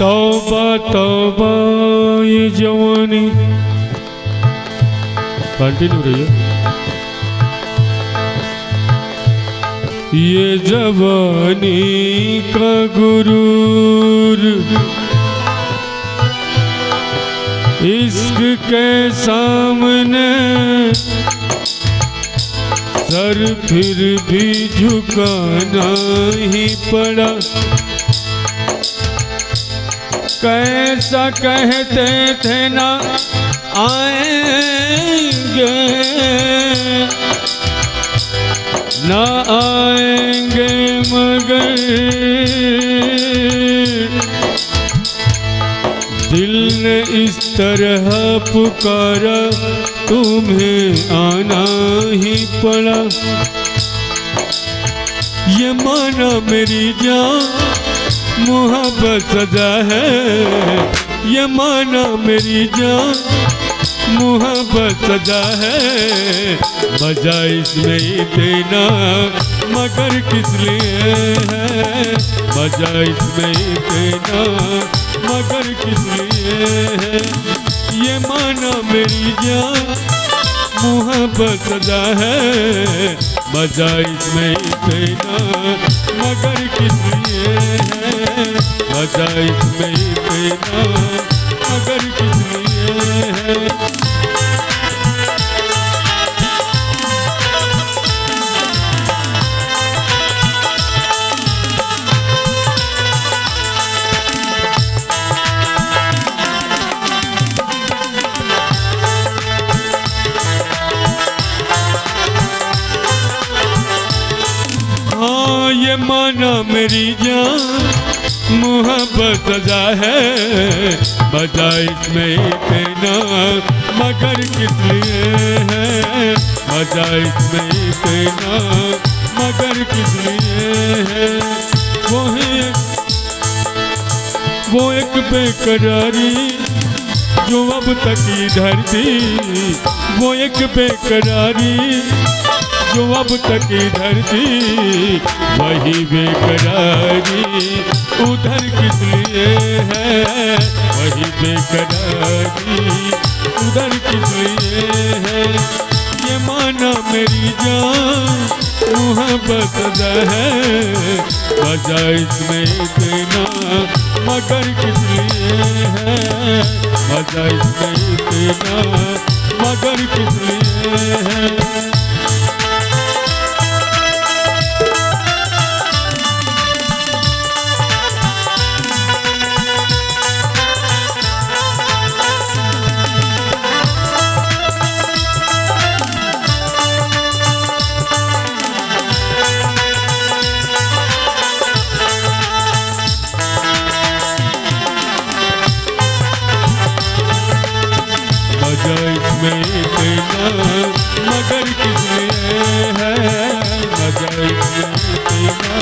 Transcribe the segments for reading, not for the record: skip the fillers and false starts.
तौबा तौबा ये जवानी। कंटिन्यू रहिए। ये जवानी का गुरूर इश्क के सामने सर फिर भी झुकाना ही पड़ा। कैसा कहते थे ना आएंगे ना आएंगे मगर दिल ने इस तरह पुकारा तुम्हें आना ही पड़ा। ये माना मेरी जान मोहब्बत सजा है। ये माना मेरी जान मोहब्बत सजा है। मजा इसमें ही देना मगर किस लिए है। मजा इसमें ही देना मगर किस लिए है। ये माना मेरी जान मोहब्बत सजा है। मजा इसमें ही देना मगर किस लिए है। मजा इसमें ही देना मगर किस लिए है। ये माना मेरी जान मोहब्बत सजा है। मजा इसमें देना मगर किस लिए है। मजा इसमें देना मगर किस लिए है। वो एक बेकरारी जो अब तक इधर थी। वो एक बेकरारी जो अब तक इधर थी। वही बेकरारी उधर किस लिए है। वही बेकरारी उधर किस लिए है। ये माना मेरी जान मोहब्बत सजा है। मजा इसमें देना मगर किस लिए है। मजा इसमें देना मगर किस लिए है। मजा इसमें देना मगर किस लिए है। मजा इसमें देना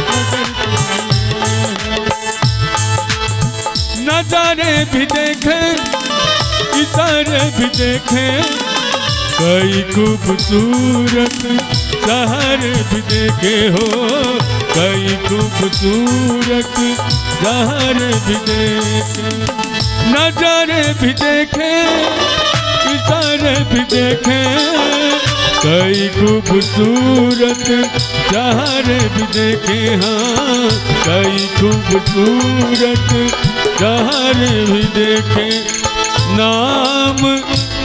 मगर किस लिए है। नजारे भी देखे इशारे भी देखे कई खूबसूरत सहारे भी देखे हो। कई खूबसूरत सहारे भी देखे। नजारे भी देखे इशारे भी देखे कई खूबसूरत सहारे भी देखे। हाँ कई खूबसूरत सहारे भी देखे। नाम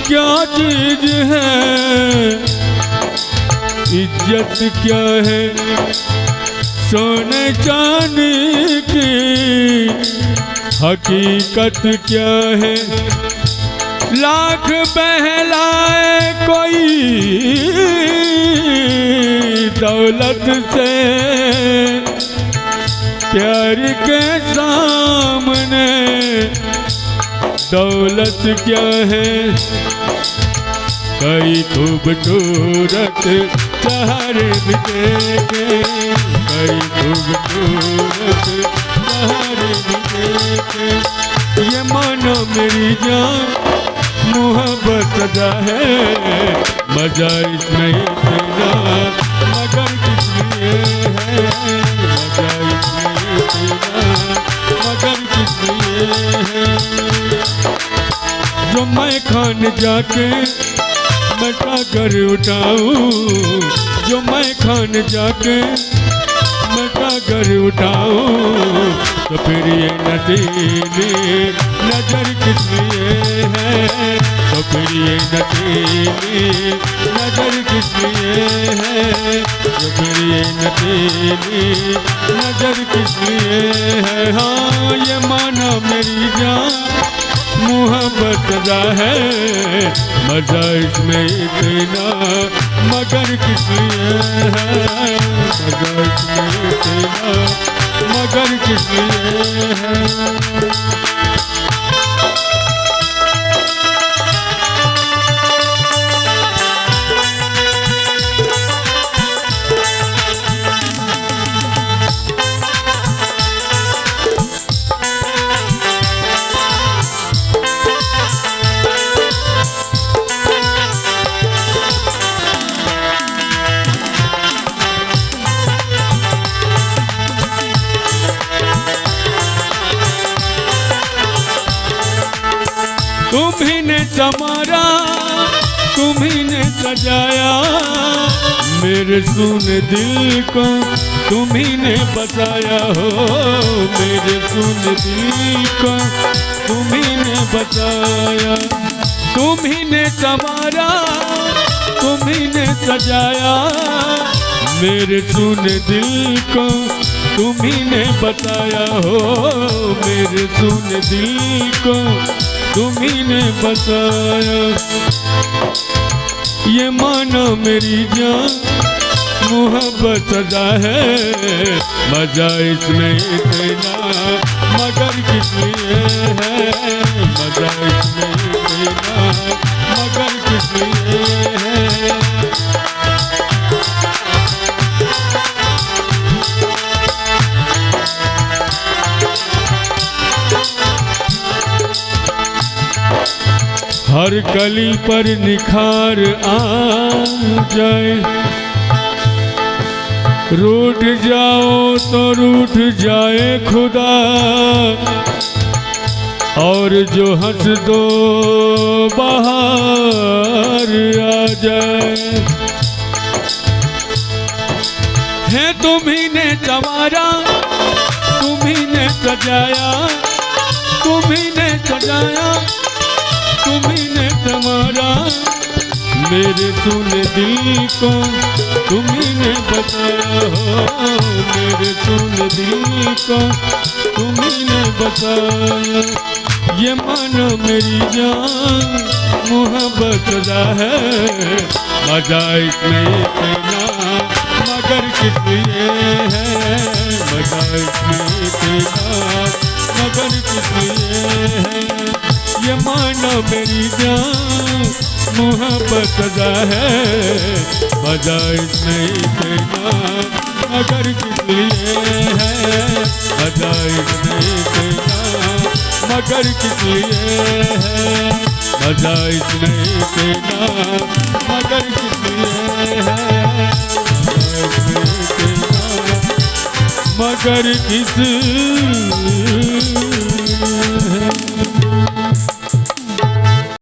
क्या चीज है इज्जत क्या है सोने चांदी की हकीकत क्या है। लाख बहलाए कोई दौलत से प्यार के सामने दौलत क्या है। कई खूबसूरत सहारे भी देखे कई खूबसूरत सहारे भी देखे। ये मानो मेरी जान मोहब्बत सजा है, मजा इसमें इतना मगर किस लिए है, मजा इसमें इतना मगर किस लिए है। जो मैं खान जाके मैं कागर उठाऊं, जो मैं खान जाके मैं कागर उठाऊं, तो फिर ये नदीली नजर किस लिए है, तो फिर ये नदीली नजर किस लिए है, तो फिर ये नदीली नजर किस लिए है। हाँ ये माना मेरी जान मोहब्बत सजा है, मजा इसमें इतना मगर किस लिए है, मजा इसमें इतना मगर किस लिए है। तुम्ही ने संवारा, तुम्ही ने सजाया मेरे सुने दिल को, तुम्ही ने बसाया हो मेरे सुने दिल को, तुम्ही ने बसाया। तुम्ही ने संवारा, तुम्ही ने सजाया मेरे सुने दिल को, तुम्ही ने बताया हो मेरे सुने दिल को, तुम्ही ने बताया। ये माना मेरी जान मोहब्बत सजा है, मजा इसमें इतना मगर किस लिए है, मजा इसमें इतना मगर किस लिए है। हर कली पर निखार आ जाए, रूठ जाओ तो रूठ जाए खुदा, और जो हंस दो बाहर आ जाए। है तुम्ही ने संवारा, तुम्ही ने सजाया, तुम्ही ने सजाया, तुम्ही ने संवारा मेरे सुने दिल को, तुम्ही ने बताया हो मेरे सुने दिल को, तुम्ही ने बताया। ये मानो मेरी जान मोहब्बत सजा है, मजा इसमें इतना मगर किस लिए है, मजा इसमें इतना मगर किस लिए है। ये मानो मेरी जान मोहब्बत सजा है, मजा इसमें इतना मगर किस लिए है, मजा इसमें इतना मगर किस लिए है, मजा इसमें इतना मगर किस लिए है, मजा इसमें इतना मगर किस